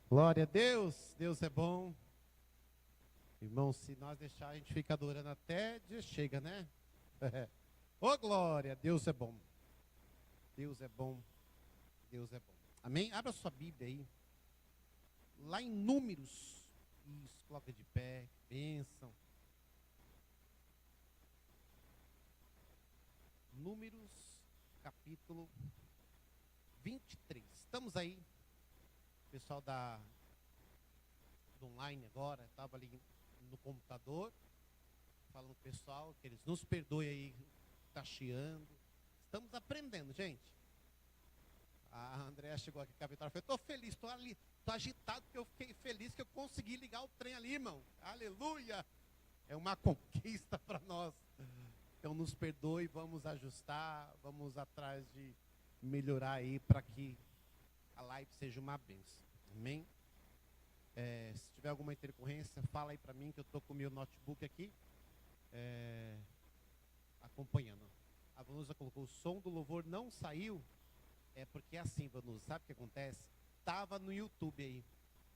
Glória a Deus, Deus é bom. Irmão, se nós deixar, a gente fica adorando até dia chega, né? Ô glória, Deus é bom. Deus é bom, Deus é bom. Amém? Abra sua Bíblia aí. Lá em Números. Isso, coloca de pé, bênção. Números, capítulo 23. Estamos aí. Pessoal do online agora, estava ali no computador, falando com o pessoal, que eles nos perdoem aí, tá chiando. Estamos aprendendo, gente. A Andréa chegou aqui com a Vitória e falou, estou feliz, estou ali, estou agitado, porque eu fiquei feliz que eu consegui ligar o trem ali, irmão. Aleluia! É uma conquista para nós. Então nos perdoe, vamos ajustar, vamos atrás de melhorar aí para que a live seja uma bênção. Amém? Se tiver alguma intercorrência, fala aí para mim que eu estou com o meu notebook aqui, acompanhando. A Vanusa colocou, o som do louvor não saiu, é porque é assim, Vanusa, sabe o que acontece? Estava no YouTube aí,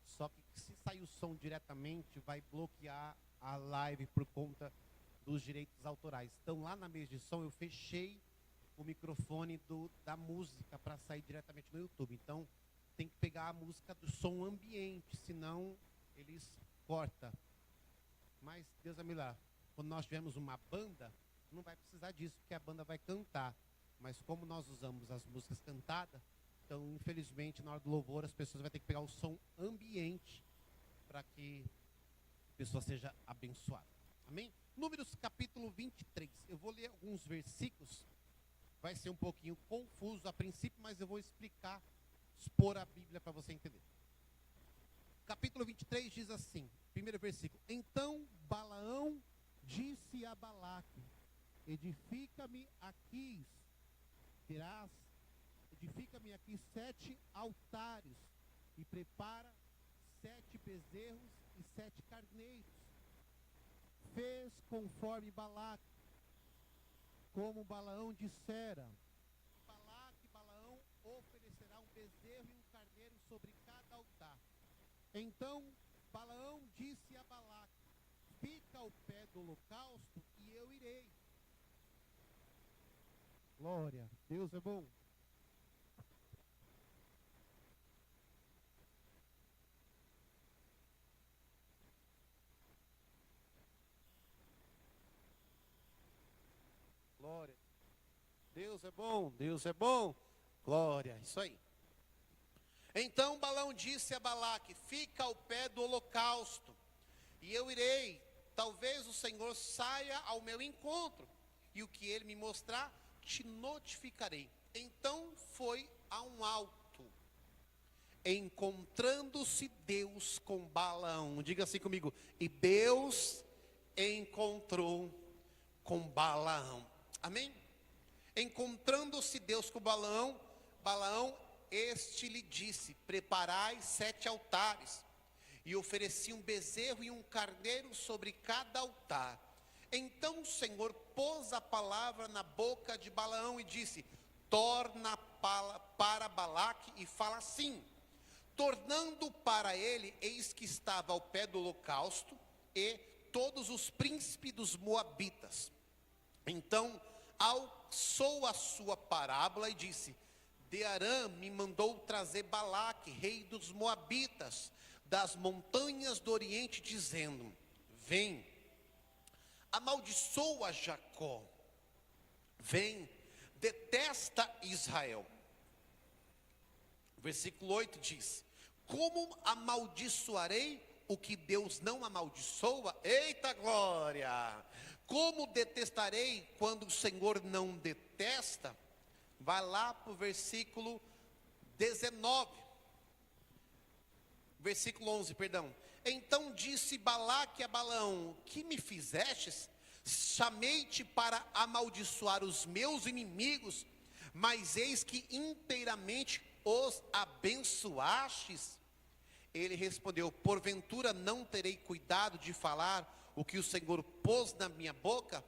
só que se sair o som diretamente, vai bloquear a live por conta dos direitos autorais. Então lá na mesa de som eu fechei o microfone da música para sair diretamente no YouTube. Então tem que pegar a música do som ambiente, senão eles cortam. Mas Deus vai me lá. Quando nós tivermos uma banda, não vai precisar disso, porque a banda vai cantar. Mas como nós usamos as músicas cantadas, então infelizmente na hora do louvor as pessoas vão ter que pegar o som ambiente para que a pessoa seja abençoada. Amém? Números capítulo 23. Eu vou ler alguns versículos. Vai ser um pouquinho confuso a princípio, mas eu vou explicar, expor a Bíblia para você entender. Capítulo 23 diz assim, primeiro versículo. Então Balaão disse a Balaque, edifica-me aqui 7 altares e prepara 7 bezerros e 7 carneiros. Fez conforme Balaque, como Balaão dissera. Balaque e Balaão oferecerá um bezerro e um carneiro sobre cada altar. Então Balaão disse a Balaque, fica ao pé do holocausto e eu irei. Glória, Deus é bom. Glória. Deus é bom, Deus é bom. Glória, isso aí. Então Balaão disse a Balaque, fica ao pé do holocausto, e eu irei. Talvez o Senhor saia ao meu encontro, e o que ele me mostrar, te notificarei. Então foi a um alto, encontrando-se Deus com Balaão. Diga assim comigo, e Deus encontrou com Balaão. Amém? Encontrando-se Deus com Balaão, este lhe disse, preparai 7 altares, e ofereci um bezerro e um carneiro sobre cada altar. Então o Senhor pôs a palavra na boca de Balaão e disse, torna para Balaque e fala assim. Tornando para ele, eis que estava ao pé do holocausto, e todos os príncipes dos moabitas. Então alçou a sua parábola e disse, de Arã me mandou trazer Balaque, rei dos moabitas, das montanhas do oriente, dizendo, vem, amaldiçoa Jacó, vem, detesta Israel. Versículo 8 diz, como amaldiçoarei o que Deus não amaldiçoa? Eita glória! Como detestarei quando o Senhor não detesta? Vai lá para o versículo 19. Versículo 11, perdão. Então disse Balaque a Balaão, que me fizestes? Chamei-te para amaldiçoar os meus inimigos, mas eis que inteiramente os abençoastes. Ele respondeu, porventura não terei cuidado de falar o que o Senhor pôs na minha boca?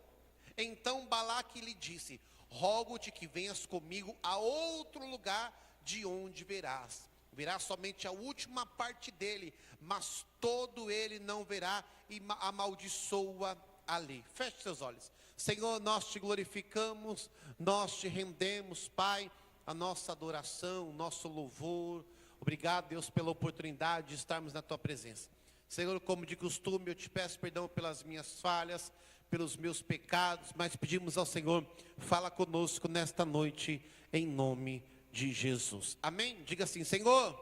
Então Balaque lhe disse, rogo-te que venhas comigo a outro lugar de onde verás. verá somente a última parte dele, mas todo ele não verá, e amaldiçoa a lei. Feche seus olhos. Senhor, nós te glorificamos, nós te rendemos, Pai, a nossa adoração, o nosso louvor. Obrigado, Deus, pela oportunidade de estarmos na tua presença. Senhor, como de costume, eu te peço perdão pelas minhas falhas, pelos meus pecados, mas pedimos ao Senhor, fala conosco nesta noite, em nome de Jesus. Amém? Diga assim: Senhor,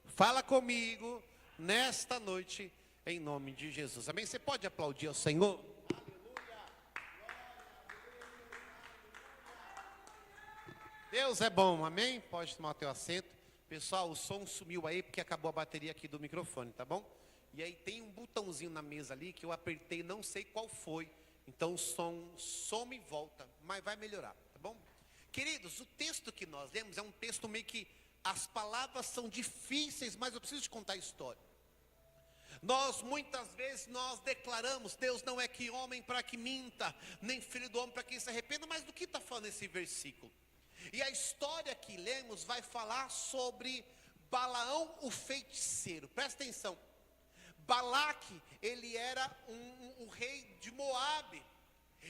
fala comigo nesta noite, em nome de Jesus. Amém? Você pode aplaudir ao Senhor? Deus é bom, amém? Pode tomar o teu assento. Pessoal, o som sumiu aí porque acabou a bateria aqui do microfone, tá bom? E aí tem um botãozinho na mesa ali que eu apertei, não sei qual foi. Então o som some e volta, mas vai melhorar, tá bom? Queridos, o texto que nós lemos é um texto meio que as palavras são difíceis, mas eu preciso te contar a história. Muitas vezes nós declaramos, Deus não é que homem para que minta, nem filho do homem para que se arrependa, mas do que está falando esse versículo? E a história que lemos vai falar sobre Balaão o feiticeiro. Presta atenção. Balaque, ele era um rei de Moabe.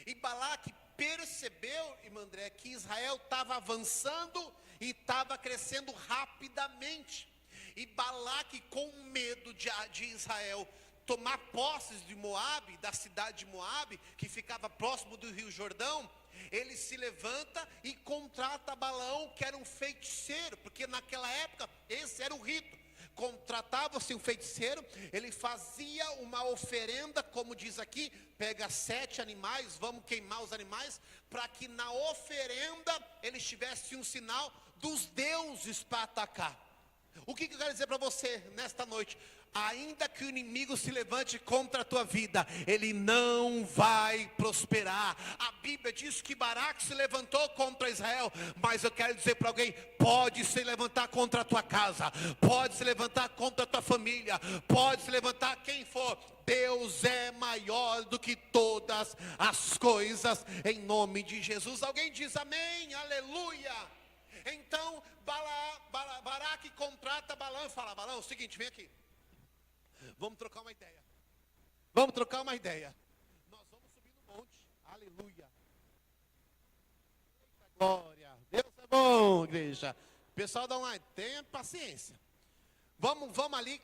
E Balaque percebeu, irmã André, que Israel estava avançando e estava crescendo rapidamente. E Balaque, com medo de Israel tomar posses de Moabe, da cidade de Moabe, que ficava próximo do rio Jordão, ele se levanta e contrata Balaão, que era um feiticeiro, porque naquela época esse era o rito. Contratava-se um feiticeiro, ele fazia uma oferenda, como diz aqui, pega 7 animais, vamos queimar os animais, para que na oferenda eles tivessem um sinal dos deuses para atacar. O que eu quero dizer para você nesta noite? Ainda que o inimigo se levante contra a tua vida, ele não vai prosperar. A Bíblia diz que Baraque se levantou contra Israel, mas eu quero dizer para alguém: pode se levantar contra a tua casa, pode se levantar contra a tua família, pode se levantar quem for. Deus é maior do que todas as coisas, em nome de Jesus. Alguém diz amém, aleluia. Então Baraque contrata Balaão e fala: Balaão, é o seguinte, vem aqui, vamos trocar uma ideia. Vamos trocar uma ideia. Nós vamos subir no monte. Aleluia. Glória. Deus é bom, igreja. Pessoal, tenha paciência. Vamos ali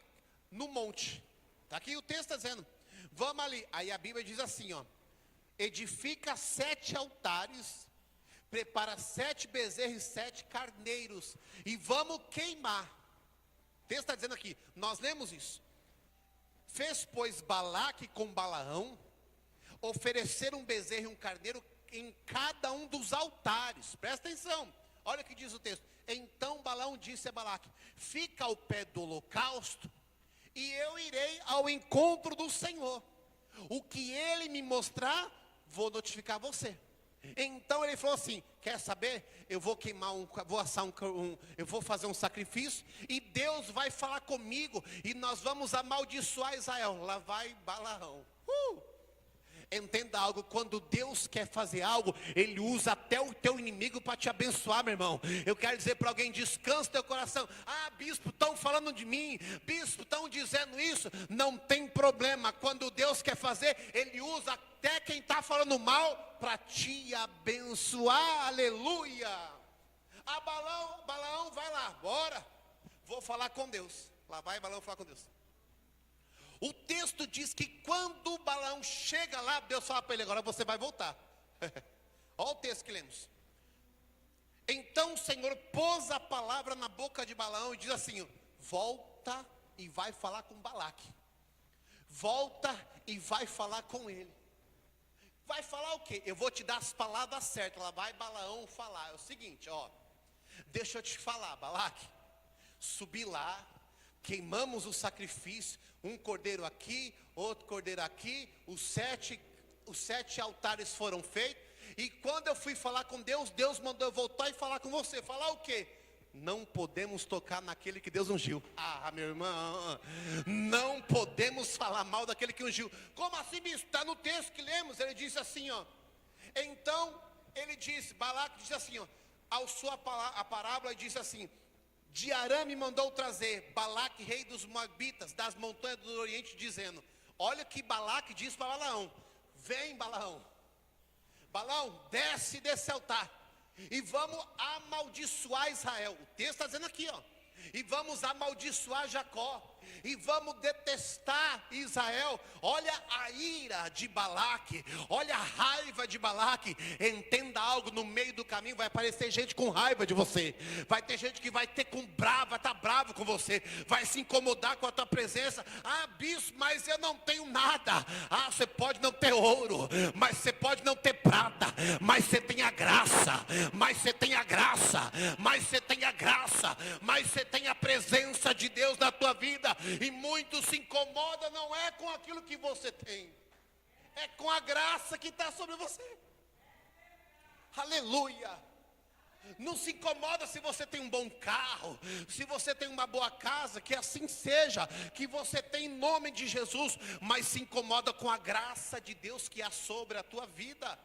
no monte. Está aqui o texto está dizendo. Vamos ali. Aí a Bíblia diz assim, ó: edifica 7 altares, prepara 7 bezerros e 7 carneiros, e vamos queimar. O texto está dizendo aqui, nós lemos isso. Fez, pois, Balaque com Balaão oferecer um bezerro e um carneiro em cada um dos altares. Presta atenção, olha o que diz o texto. Então Balaão disse a Balaque: fica ao pé do holocausto, e eu irei ao encontro do Senhor. O que ele me mostrar, vou notificar você. Então ele falou assim: quer saber? Eu vou queimar vou assar eu vou fazer um sacrifício, e Deus vai falar comigo, e nós vamos amaldiçoar Israel. Lá vai Balaão. Entenda algo: quando Deus quer fazer algo, Ele usa até o teu inimigo para te abençoar, meu irmão. Eu quero dizer para alguém: descansa teu coração. Ah, bispo, estão falando de mim, bispo, estão dizendo isso. Não tem problema, quando Deus quer fazer, Ele usa até quem está falando mal para te abençoar, aleluia. Balaão vai lá, bora, vou falar com Deus. Lá vai Balaão falar com Deus. O texto diz que quando Balaão chega lá, Deus fala para ele: agora você vai voltar. Olha o texto que lemos. Então o Senhor pôs a palavra na boca de Balaão e diz assim: volta e vai falar com Balaque. Volta e vai falar com ele. Vai falar o quê? Eu vou te dar as palavras certas. Lá vai Balaão falar. É o seguinte, ó. Deixa eu te falar, Balaque. Subi lá, queimamos o sacrifício, um cordeiro aqui, outro cordeiro aqui, os sete altares foram feitos, e quando eu fui falar com Deus, Deus mandou eu voltar e falar com você. Falar o quê? Não podemos tocar naquele que Deus ungiu. Ah, meu irmão, não podemos falar mal daquele que ungiu. Como assim, bispo? Está no texto que lemos. Ele disse assim, ó. Então, ele disse, Balaque disse assim, ó, a parábola disse assim: de Arã me mandou trazer Balaque, rei dos Moabitas, das montanhas do Oriente, dizendo: olha o que Balaque diz para Balaão: vem, Balaão, Balaão, desce desse altar e vamos amaldiçoar Israel. O texto está dizendo aqui, ó. E vamos amaldiçoar Jacó, e vamos detestar Israel. Olha a ira de Balaque, olha a raiva de Balaque. Entenda algo: no meio do caminho vai aparecer gente com raiva de você, vai ter gente que vai estar bravo com você, vai se incomodar com a tua presença. Ah, bispo, mas eu não tenho nada. Ah, você pode não ter ouro, mas você pode não ter prata, mas você tem a graça, mas você tem a graça, mas você tem a graça, mas você tem a presença de Deus na tua vida. E muitos se incomodam, não é com aquilo que você tem, é com a graça que está sobre você. Aleluia. Não se incomoda se você tem um bom carro, se você tem uma boa casa, que assim seja, que você tem em nome de Jesus. Mas se incomoda com a graça de Deus que há sobre a tua vida.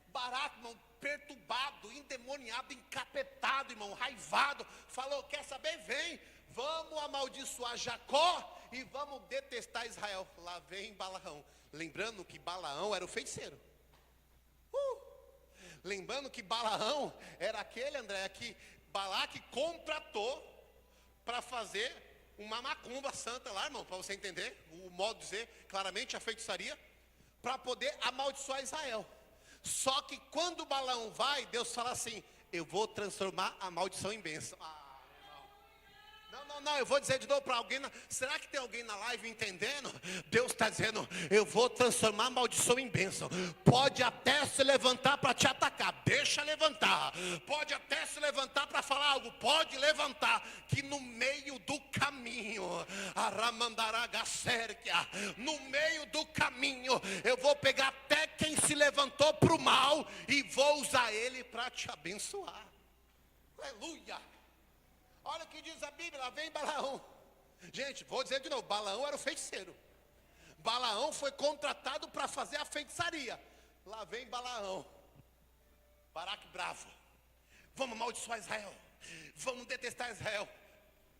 Baraque, irmão, perturbado, endemoniado, encapetado, irmão, raivado, falou: quer saber? Vem, vamos amaldiçoar Jacó e vamos detestar Israel. Lá vem Balaão. Lembrando que Balaão era o feiticeiro. Lembrando que Balaão era aquele, André, que Balaque contratou para fazer uma macumba santa lá, irmão, para você entender o modo de dizer claramente, a feitiçaria, para poder amaldiçoar Israel. Só que quando Balaão vai, Deus fala assim: eu vou transformar a maldição em bênção. Não, eu vou dizer de novo para alguém. Será que tem alguém na live entendendo? Deus está dizendo: eu vou transformar a maldição em bênção. Pode até se levantar para te atacar, deixa levantar. Pode até se levantar para falar algo, pode levantar. Que no meio do caminho, no meio do caminho, eu vou pegar até quem se levantou para o mal e vou usar ele para te abençoar. Aleluia. Olha o que diz a Bíblia: lá vem Balaão. Gente, vou dizer de novo: Balaão era o feiticeiro. Balaão foi contratado para fazer a feitiçaria. Lá vem Balaão. Baraque bravo: vamos amaldiçoar Israel, vamos detestar Israel.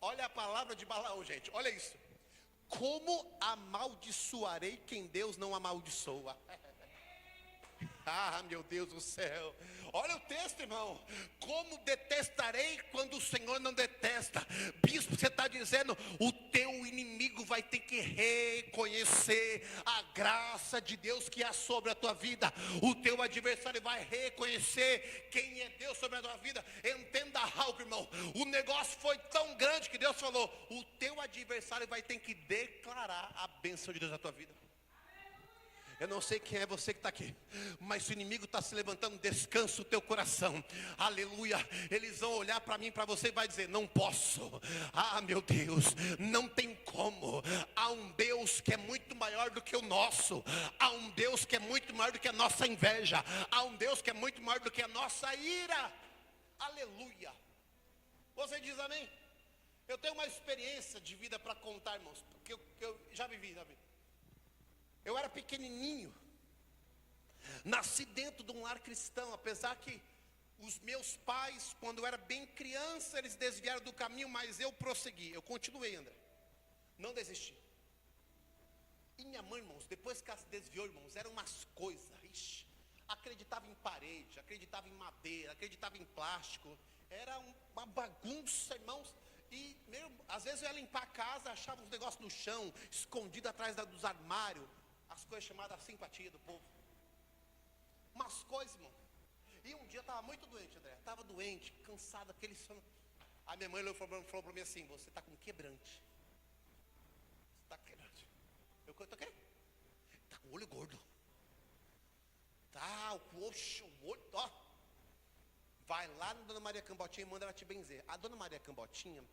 Olha a palavra de Balaão, gente, olha isso: como amaldiçoarei quem Deus não amaldiçoa? Ah, meu Deus do céu. Olha o texto, irmão: como detestarei quando o Senhor não detesta? Bispo, você está dizendo: o teu inimigo vai ter que reconhecer a graça de Deus que há sobre a tua vida. O teu adversário vai reconhecer quem é Deus sobre a tua vida. Entenda algo, irmão: o negócio foi tão grande que Deus falou: o teu adversário vai ter que declarar a bênção de Deus na tua vida. Eu não sei quem é você que está aqui, mas se o inimigo está se levantando, descansa o teu coração. Aleluia. Eles vão olhar para mim, para você, e vai dizer: não posso. Ah, meu Deus, não tem como. Há um Deus que é muito maior do que o nosso. Há um Deus que é muito maior do que a nossa inveja. Há um Deus que é muito maior do que a nossa ira. Aleluia. Você diz amém? Eu tenho uma experiência de vida para contar, irmãos, porque eu já vivi. Eu era pequenininho, nasci dentro de um lar cristão, apesar que os meus pais, quando eu era bem criança, eles desviaram do caminho, mas eu prossegui, eu continuei, André, não desisti. E minha mãe, irmãos, depois que ela se desviou, irmãos, eram umas coisas, acreditava em parede, acreditava em madeira, acreditava em plástico, era uma bagunça, irmãos. E às vezes eu ia limpar a casa, achava uns negócios no chão, escondido atrás dos armários, as coisas chamadas simpatia do povo, umas coisas, irmão. E um dia eu estava muito doente, André, estava doente, cansado, aquele sono. Aí minha mãe falou para mim assim: você está com quebrante. Você está com quebrante. Eu estou o quê? Está com o olho gordo. Tá, o olho, ó. Vai lá na Dona Maria Cambotinha e manda ela te benzer. A Dona Maria Cambotinha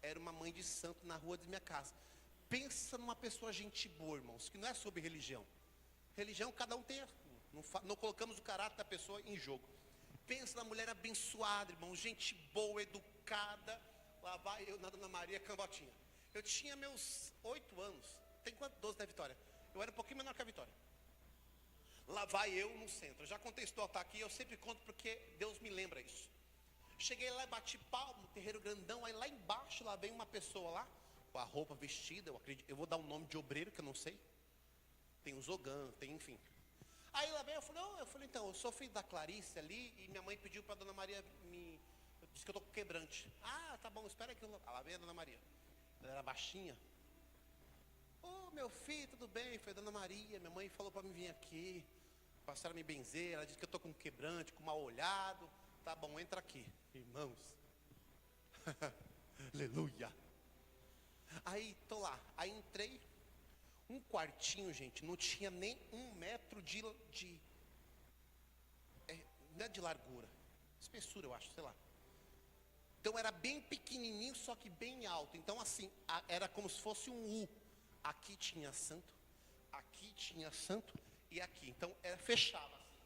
era uma mãe de santo na rua de minha casa. Pensa numa pessoa gente boa, irmãos, que não é sobre religião. Religião cada um tem, não colocamos o caráter da pessoa em jogo. Pensa na mulher abençoada, irmão, gente boa, educada. Lá vai eu na Dona Maria Cambotinha. Eu tinha meus 8 anos. Tem quanto? 12 da Vitória. Eu era um pouquinho menor que a Vitória. Lá vai eu no centro. Eu já contei a história, tá aqui, eu sempre conto porque Deus me lembra isso. Cheguei lá e bati palmo, terreiro grandão. Aí lá embaixo, lá vem uma pessoa lá, com a roupa vestida, eu vou dar um nome de obreiro, que eu não sei. Tem o Zogan, tem, enfim. Aí lá vem, eu falei, então, eu sou filho da Clarice ali, e minha mãe pediu para a Dona Maria disse que eu estou com quebrante. Ah, tá bom, espera que eu... Lá vem a Dona Maria. Ela era baixinha. Ô, meu filho, tudo bem? Foi a Dona Maria, minha mãe falou para mim vir aqui, para a senhora me benzer, ela disse que eu estou com quebrante, com mal olhado. Tá bom, entra aqui, irmãos. Aleluia. Aí, tô lá, aí entrei, um quartinho, gente, não tinha nem 1 metro não é de largura, espessura eu acho, sei lá. Então era bem pequenininho, só que bem alto. Então assim, era como se fosse um U. Aqui tinha santo e aqui. Então fechava assim,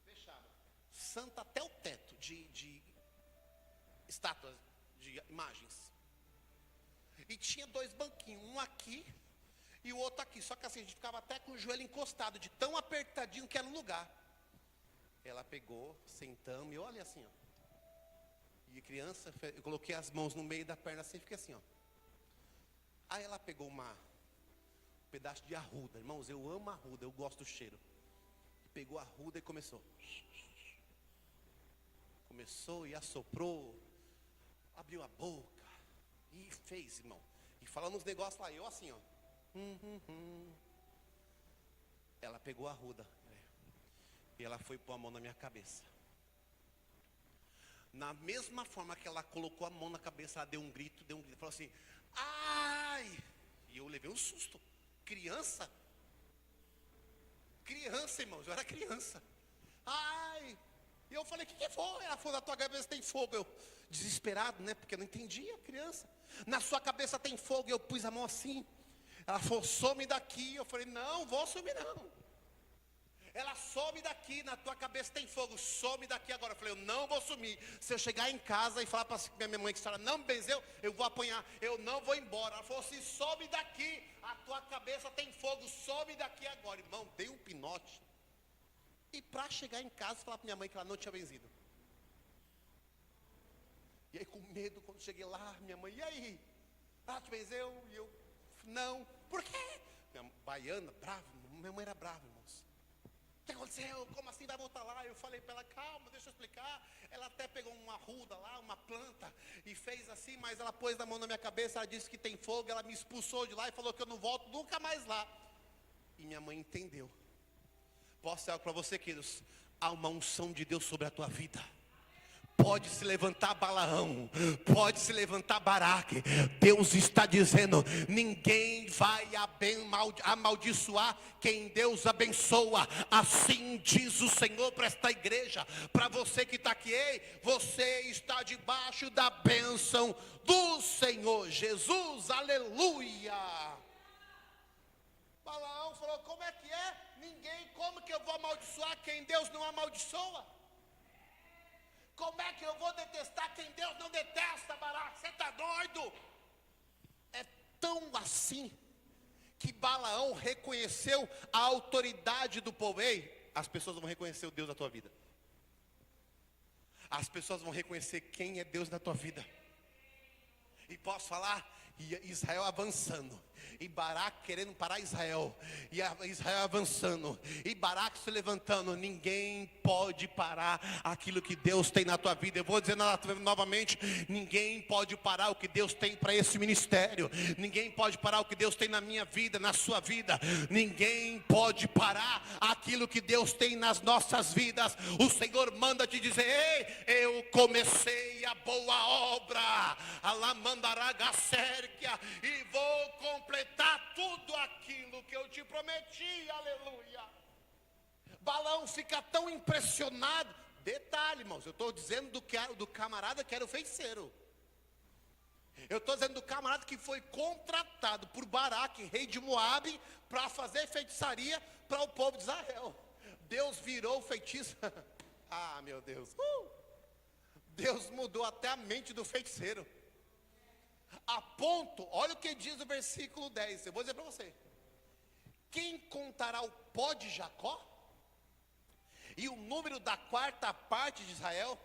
fechava. Santo até o teto de estátuas, de imagens. E tinha 2 banquinhos, um aqui e o outro aqui. Só que assim, a gente ficava até com o joelho encostado, de tão apertadinho que era o lugar. Ela pegou, sentamos, e olha assim, ó. E criança, eu coloquei as mãos no meio da perna assim, e fiquei assim, ó. Aí ela pegou um pedaço de arruda. Irmãos, eu amo arruda, eu gosto do cheiro. Pegou a arruda e começou. Começou e assoprou, abriu a boca e fez, irmão. E falando uns negócios lá, eu assim, ó. Ela pegou a arruda e ela foi pôr a mão na minha cabeça. Na mesma forma que ela colocou a mão na cabeça, ela deu um grito, falou assim, ai! E eu levei um susto. Criança, irmãos, eu era criança. Ai! E eu falei, o que foi? Ela falou, na tua cabeça tem fogo. Eu, desesperado, né? Porque eu não entendia, criança. Na sua cabeça tem fogo. Eu pus a mão assim. Ela falou, some daqui. Eu falei, não, vou sumir não. Ela, some daqui, na tua cabeça tem fogo, some daqui agora. Eu falei, eu não vou sumir. Se eu chegar em casa e falar para minha mãe que a senhora não me benzeu, eu vou apanhar, eu não vou embora. Ela falou assim, some daqui, a tua cabeça tem fogo, some daqui agora. Irmão, dei um pinote. E para chegar em casa, falar para minha mãe que ela não tinha benzido. E aí com medo, quando cheguei lá, minha mãe, e aí? Ela te benzeu? E eu, não. Por quê? Minha baiana, brava, minha mãe era brava, irmãos. O que aconteceu? Como assim vai voltar lá? Eu falei para ela, calma, deixa eu explicar. Ela até pegou uma arruda lá, uma planta, e fez assim, mas ela pôs a mão na minha cabeça, ela disse que tem fogo, ela me expulsou de lá e falou que eu não volto nunca mais lá. E minha mãe entendeu. Posso dizer algo para você, queridos? Há uma unção de Deus sobre a tua vida. Pode se levantar Balaão, pode se levantar Baraque. Deus está dizendo, ninguém vai amaldiçoar quem Deus abençoa. Assim diz o Senhor para esta igreja. Para você que está aqui, ei, você está debaixo da bênção do Senhor Jesus, aleluia. Balaão falou, como é que é? Como que eu vou amaldiçoar quem Deus não amaldiçoa? Como é que eu vou detestar quem Deus não detesta, Balaão? Você está doido? É tão assim que Balaão reconheceu a autoridade do povo. Ei, as pessoas vão reconhecer o Deus da tua vida. As pessoas vão reconhecer quem é Deus na tua vida. E posso falar? E Israel avançando, e Baraque querendo parar Israel, e Israel avançando, e Baraque se levantando. Ninguém pode parar aquilo que Deus tem na tua vida. Eu vou dizer novamente, ninguém pode parar o que Deus tem para esse ministério. Ninguém pode parar o que Deus tem na minha vida, na sua vida. Ninguém pode parar aquilo que Deus tem nas nossas vidas. O Senhor manda te dizer, ei, eu comecei a boa obra, e vou completar tudo aquilo que eu te prometi, aleluia. Balaão fica tão impressionado. Detalhe, irmãos, eu estou dizendo do camarada que era o feiticeiro. Eu estou dizendo do camarada que foi contratado por Baraque, rei de Moabe, para fazer feitiçaria para o povo de Israel. Deus virou o feitiço. Ah, meu Deus. Deus mudou até a mente do feiticeiro. A ponto, olha o que diz o versículo 10. Eu vou dizer para você. Quem contará o pó de Jacó? E o número da 4ª parte de Israel?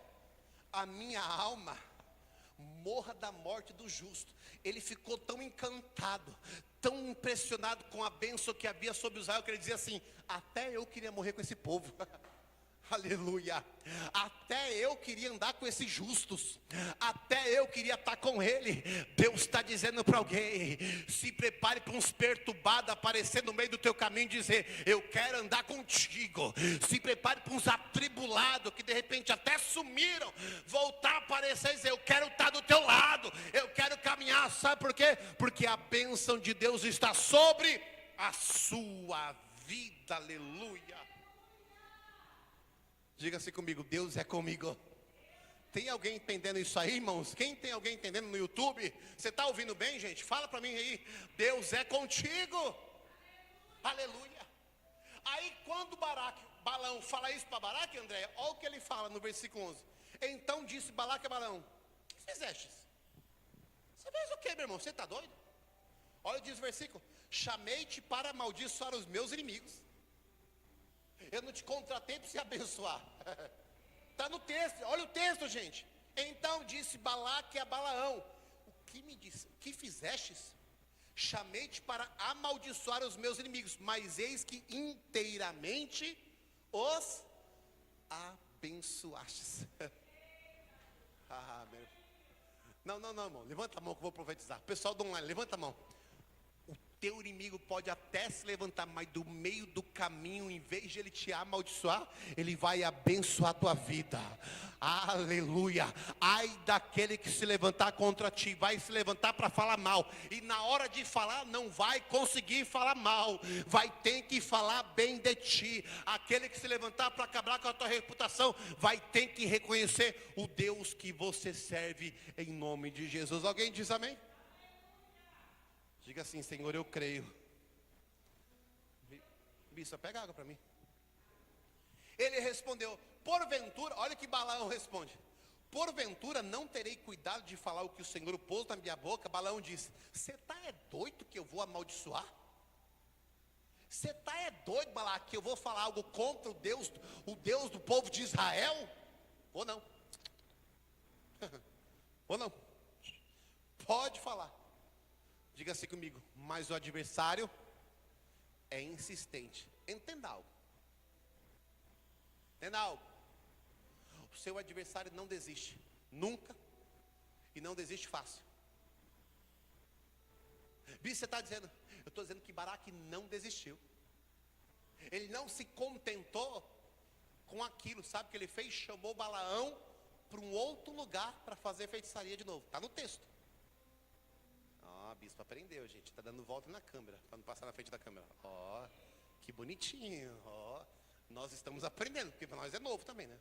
a minha alma morra da morte do justo. Ele ficou tão encantado, tão impressionado com a bênção que havia sobre Israel, que ele dizia assim: até eu queria morrer com esse povo. Aleluia. Até eu queria andar com esses justos, até eu queria estar com ele. Deus está dizendo para alguém: se prepare para uns perturbados aparecer no meio do teu caminho e dizer: eu quero andar contigo. Se prepare para uns atribulados que de repente até sumiram, voltar a aparecer e dizer: eu quero estar do teu lado, eu quero caminhar. Sabe por quê? Porque a bênção de Deus está sobre a sua vida. Aleluia. Diga assim comigo: Deus é comigo. Tem alguém entendendo isso aí, irmãos? Quem tem alguém entendendo no YouTube? Você está ouvindo bem, gente? Fala para mim aí. Deus é contigo. Aleluia. Aí quando Balaão fala isso para Balaque, André, olha o que ele fala no versículo 11. Então disse Balaque a Balaão: o que fizeste? Você fez o que, meu irmão? Você está doido? Olha, diz o versículo: chamei-te para amaldiçoar os meus inimigos. Eu não te contratei para se abençoar. Está no texto, olha o texto, gente. Então disse Balaque a Balaão: o que me disse? O que fizestes? Chamei-te para amaldiçoar os meus inimigos, mas eis que inteiramente os abençoastes. Não, irmão, levanta a mão que eu vou profetizar. Pessoal do online, levanta a mão. Teu inimigo pode até se levantar, mas do meio do caminho, em vez de ele te amaldiçoar, ele vai abençoar a tua vida. Aleluia. Ai daquele que se levantar contra ti, vai se levantar para falar mal, e na hora de falar não vai conseguir falar mal, vai ter que falar bem de ti. Aquele que se levantar para acabar com a tua reputação, vai ter que reconhecer o Deus que você serve, em nome de Jesus. Alguém diz amém? Diga assim: Senhor, eu creio. Bispo, pega água para mim. Ele respondeu: porventura, olha que Balaão responde: porventura não terei cuidado de falar o que o Senhor pôs na minha boca? Balaão disse: você está doido que eu vou amaldiçoar? Você está doido, Balaque, que eu vou falar algo contra o Deus do povo de Israel? Ou não? Ou não? Pode falar. Diga assim comigo: mas o adversário é insistente. Entenda algo. Entenda algo. O seu adversário não desiste nunca, e não desiste fácil. Bispo, você está dizendo? Eu estou dizendo que Balaque não desistiu. Ele não se contentou com aquilo. Sabe o que ele fez? Chamou Balaão para um outro lugar para fazer feitiçaria de novo. Está no texto. Bispo aprendeu, gente. Está dando volta na câmera, para não passar na frente da câmera. Ó, que bonitinho. Ó, nós estamos aprendendo, porque para nós é novo também, né?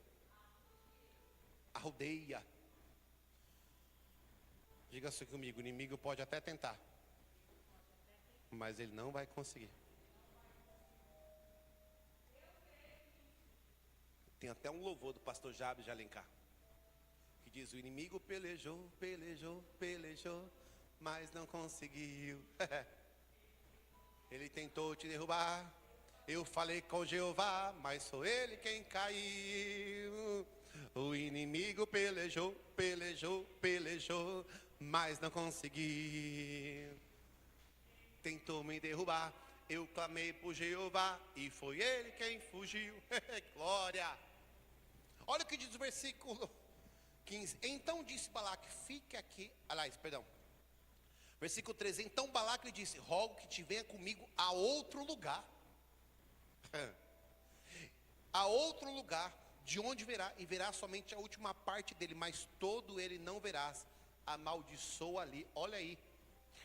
Aldeia. Diga assim comigo: o inimigo pode até tentar, mas ele não vai conseguir. Tem até um louvor do pastor Jabes de Alencar, que diz: o inimigo pelejou, mas não conseguiu. Ele tentou te derrubar. Eu falei com Jeová, mas foi ele quem caiu. O inimigo pelejou, mas não conseguiu. Tentou me derrubar. Eu clamei por Jeová e foi ele quem fugiu. Glória. Olha o que diz o versículo 15. Então disse Balaque: fique aqui. Aliás, perdão. Versículo 13. Então Balaque lhe disse: rogo que te venha comigo a outro lugar. A outro lugar, de onde verá, e verá somente a última parte dele, mas todo ele não verás. Amaldiçoa ali. Olha aí,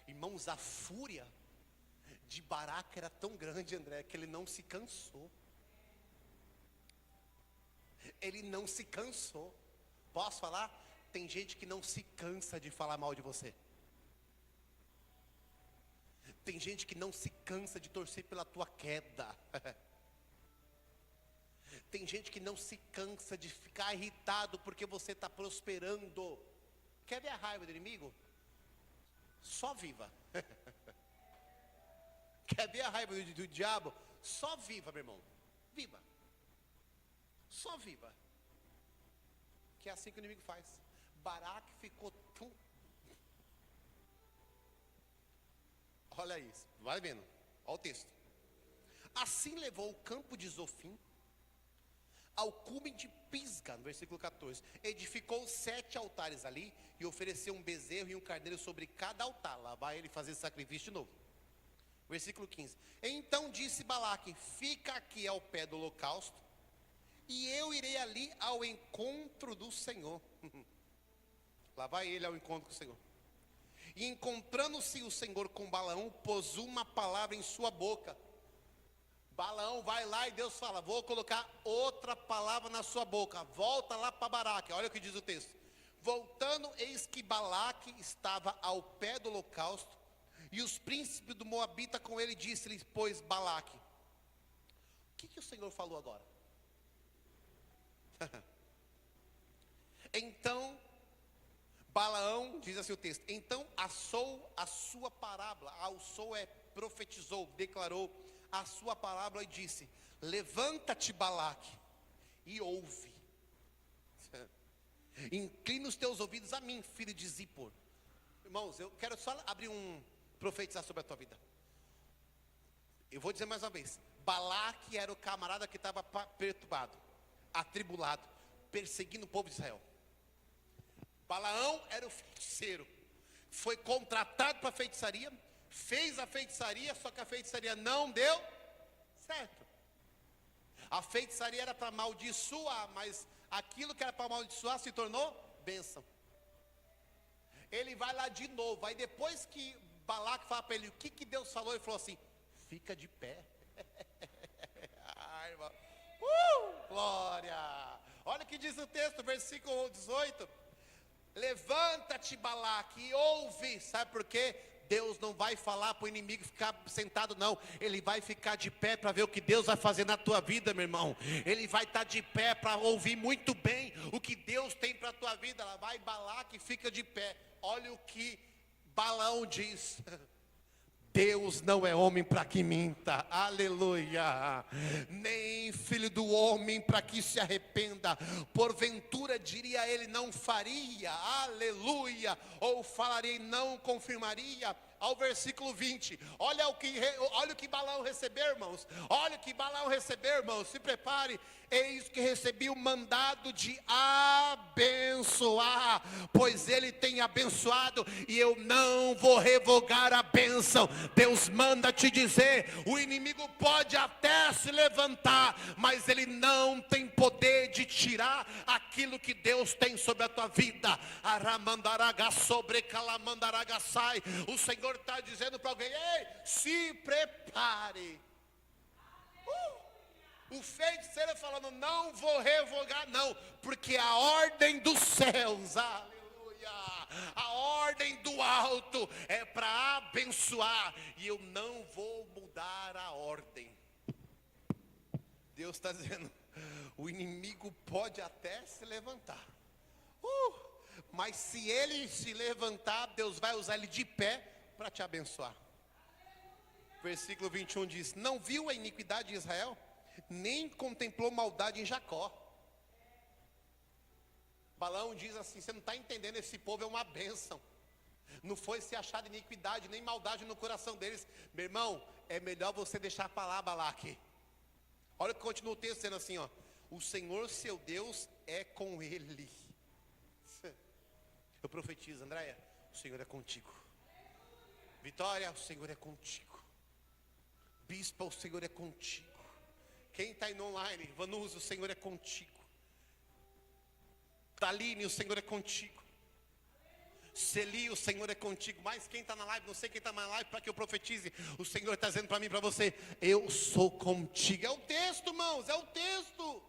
irmãos, a fúria de Balaque era tão grande, André, que ele não se cansou. Ele não se cansou. Posso falar? Tem gente que não se cansa de falar mal de você. Tem gente que não se cansa de torcer pela tua queda. Tem gente que não se cansa de ficar irritado porque você está prosperando. Quer ver a raiva do inimigo? Só viva. Quer ver a raiva do diabo? Só viva, meu irmão. Viva. Só viva. Que é assim que o inimigo faz. Baraque ficou tão... Olha isso, vai vendo, olha o texto. Assim levou o campo de Zofim ao cume de Pisga, no versículo 14. Edificou 7 altares ali e ofereceu um bezerro e um carneiro sobre cada altar. Lá vai ele fazer sacrifício de novo. Versículo 15. Então disse Balaque: fica aqui ao pé do holocausto e eu irei ali ao encontro do Senhor. Lá vai ele ao encontro do Senhor. E encontrando-se o Senhor com Balaão, pôs uma palavra em sua boca. Balaão vai lá e Deus fala: vou colocar outra palavra na sua boca. Volta lá para Baraque. Olha o que diz o texto. Voltando, eis que Balaque estava ao pé do holocausto, e os príncipes do Moabita com ele, disse-lhes, pois Balaque: o que o Senhor falou agora? Então Balaão, diz assim o texto, então assou a sua parábola. Alçou profetizou, declarou a sua parábola e disse: levanta-te, Balaque, e ouve. Inclina os teus ouvidos a mim, filho de Zippor. Irmãos, eu quero só abrir profetizar sobre a tua vida. Eu vou dizer mais uma vez. Balaque era o camarada que estava perturbado, atribulado, perseguindo o povo de Israel. Balaão era o feiticeiro, foi contratado para a feitiçaria, fez a feitiçaria, só que a feitiçaria não deu certo. A feitiçaria era para amaldiçoar, mas aquilo que era para amaldiçoar se tornou bênção. Ele vai lá de novo, aí depois que Balaque fala para ele o que Deus falou, ele falou assim: fica de pé. Ai, irmão. Glória. Olha o que diz o texto, versículo 18. Levanta-te, Balaque, e ouve. Sabe por quê? Deus não vai falar para o inimigo ficar sentado, não. Ele vai ficar de pé para ver o que Deus vai fazer na tua vida, meu irmão. Ele vai estar de pé para ouvir muito bem o que Deus tem para a tua vida. Ela vai, Balaque, fica de pé. Olha o que Balaão diz: Deus não é homem para que minta, aleluia, nem filho do homem para que se arrependa. Porventura diria ele, não faria, aleluia, ou falaria e não confirmaria. Ao versículo 20, olha o que Balaão recebeu, irmãos. Olha o que Balaão recebeu, irmãos. Se prepare. Eis que recebi o mandado de abençoar, pois ele tem abençoado e eu não vou revogar a bênção. Deus manda te dizer: o inimigo pode até se levantar, mas ele não tem poder de tirar aquilo que Deus tem sobre a tua vida. O Senhor está dizendo para alguém: ei, se prepare. O feiticeiro falando: não vou revogar, não, porque a ordem dos céus, aleluia, a ordem do alto é para abençoar, e eu não vou mudar a ordem. Deus está dizendo: o inimigo pode até se levantar, mas se ele se levantar, Deus vai usar ele de pé para te abençoar. Versículo 21 diz: não viu a iniquidade de Israel, nem contemplou maldade em Jacó. Balaão diz assim: você não está entendendo, esse povo é uma bênção. Não foi se achar iniquidade nem maldade no coração deles. Meu irmão, é melhor você deixar para lá, Balaque. Olha que continua o texto dizendo assim, ó: o Senhor seu Deus é com ele. Eu profetizo, Andréia, o Senhor é contigo. Vitória, o Senhor é contigo. Bispa, o Senhor é contigo. Quem está indo online, Vanusa, o Senhor é contigo. Taline, o Senhor é contigo. Celi, o Senhor é contigo. Mas quem está na live, não sei quem está na live para que eu profetize, o Senhor está dizendo para mim, para você: eu sou contigo. É o texto, irmãos, é o texto.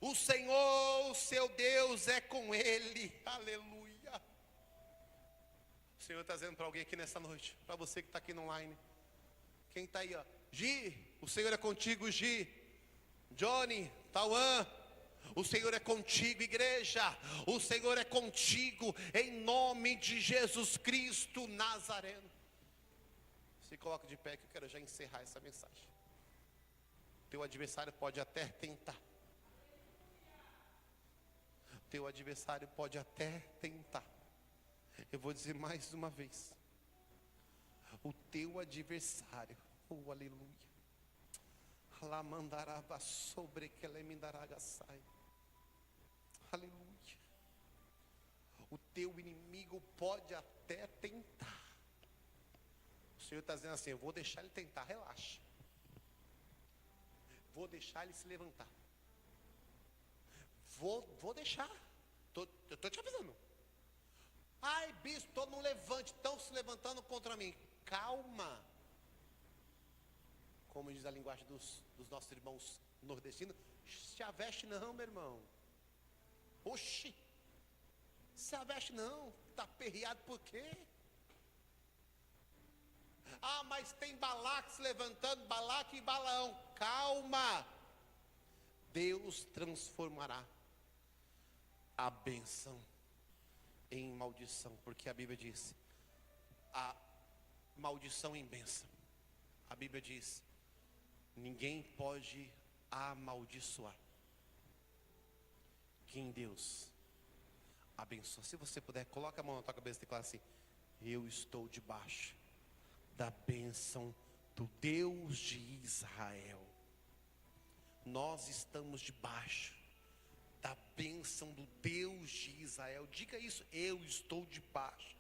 O Senhor, o seu Deus, é com ele. Aleluia. O Senhor está dizendo para alguém aqui nessa noite, para você que está aqui no online. Quem está aí, ó? Gi, o Senhor é contigo, Gi. Johnny, Tauan, o Senhor é contigo, igreja. O Senhor é contigo, em nome de Jesus Cristo Nazareno. Se coloca de pé que eu quero já encerrar essa mensagem. Teu adversário pode até tentar. Teu adversário pode até tentar. Eu vou dizer mais uma vez. O teu adversário, oh aleluia, lá mandará sobre que ela me dará sai. Aleluia. O teu inimigo pode até tentar. O Senhor está dizendo assim: eu vou deixar ele tentar, relaxa. Vou deixar ele se levantar. Vou deixar. Eu estou te avisando. Ai, bispo, todo mundo levante, estão se levantando contra mim. Calma. Como diz a linguagem dos nossos irmãos nordestinos, se aveste não, meu irmão. Oxi, se aveste não, está aperreado por quê? Ah, mas tem Balaque se levantando, Balaque e Balaão. Calma. Deus transformará a bênção em maldição, porque a Bíblia diz, a maldição em bênção. A Bíblia diz, ninguém pode amaldiçoar quem Deus abençoa. Se você puder, coloca a mão na tua cabeça e declara assim: eu estou debaixo da bênção do Deus de Israel. Nós estamos debaixo da bênção do Deus de Israel. Diga isso: eu estou debaixo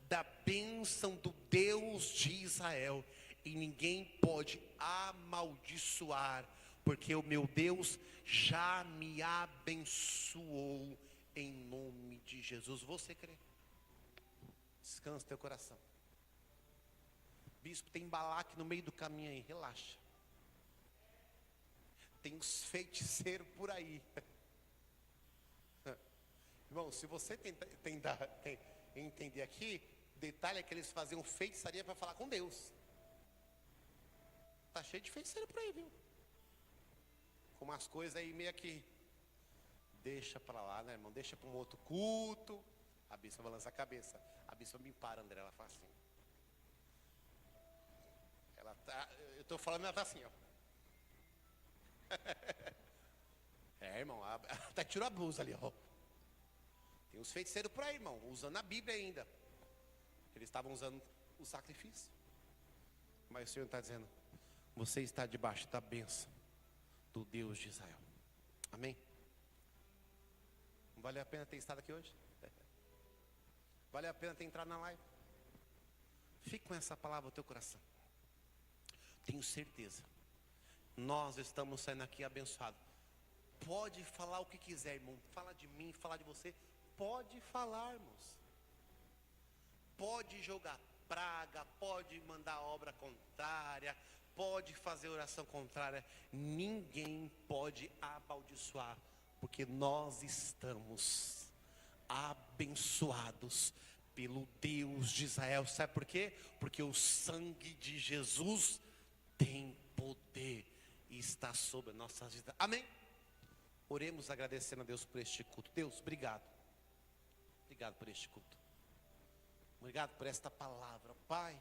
da bênção do Deus de Israel, e ninguém pode amaldiçoar, porque o meu Deus já me abençoou, em nome de Jesus. Você crê? Descansa teu coração. Bispo, tem Balaque no meio do caminho aí, relaxa. Tem os feiticeiros por aí. Irmão, se você tentar entender aqui, o detalhe é que eles faziam feitiçaria para falar com Deus. Tá cheio de feiticeiro por aí, viu? Com umas coisas aí meio que deixa para lá, né, irmão? Deixa para um outro culto. A bispa balança a cabeça. A bispa me para, André, ela fala assim. Ela tá, eu estou falando, ela tá assim, ó. Irmão, até tirou a blusa ali, ó. Tem uns feiticeiros por aí, irmão, usando a Bíblia ainda. Eles estavam usando o sacrifício. Mas o Senhor está dizendo: você está debaixo da bênção do Deus de Israel. Amém? Não valeu a pena ter estado aqui hoje? Valeu a pena ter entrado na live? Fique com essa palavra no teu coração. Tenho certeza, nós estamos saindo aqui abençoados. Pode falar o que quiser, irmão. Fala de mim, fala de você. Pode falar, irmãos. Pode jogar praga, pode mandar obra contrária, pode fazer oração contrária. Ninguém pode amaldiçoar, porque nós estamos abençoados pelo Deus de Israel. Sabe por quê? Porque o sangue de Jesus tem poder e está sobre nossas vidas. Amém? Oremos agradecendo a Deus por este culto. Deus, obrigado. Obrigado por este culto. Obrigado por esta palavra, Pai.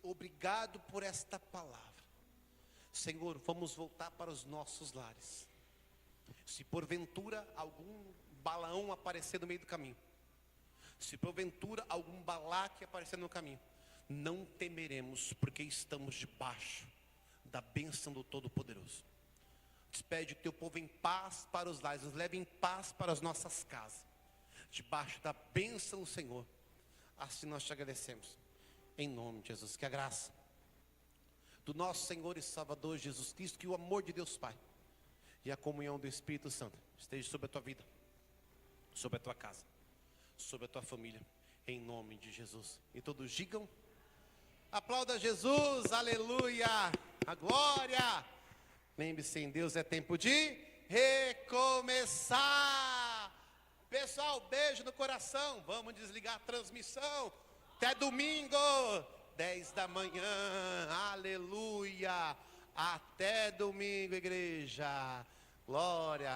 Obrigado por esta palavra. Senhor, vamos voltar para os nossos lares. Se porventura algum Balaão aparecer no meio do caminho, se porventura algum Balaque aparecer no caminho, não temeremos, porque estamos debaixo da bênção do Todo-Poderoso. Despede o teu povo em paz para os lares, nos leve em paz para as nossas casas, debaixo da bênção do Senhor. Assim nós te agradecemos, em nome de Jesus. Que a graça do nosso Senhor e Salvador Jesus Cristo, que o amor de Deus Pai e a comunhão do Espírito Santo esteja sobre a tua vida, sobre a tua casa, sobre a tua família, em nome de Jesus. E todos digam: aplauda Jesus, aleluia, a glória. Lembre-se, em Deus é tempo de recomeçar. Pessoal, beijo no coração. Vamos desligar a transmissão. Até domingo, 10 da manhã, aleluia. Até domingo, igreja. Glória.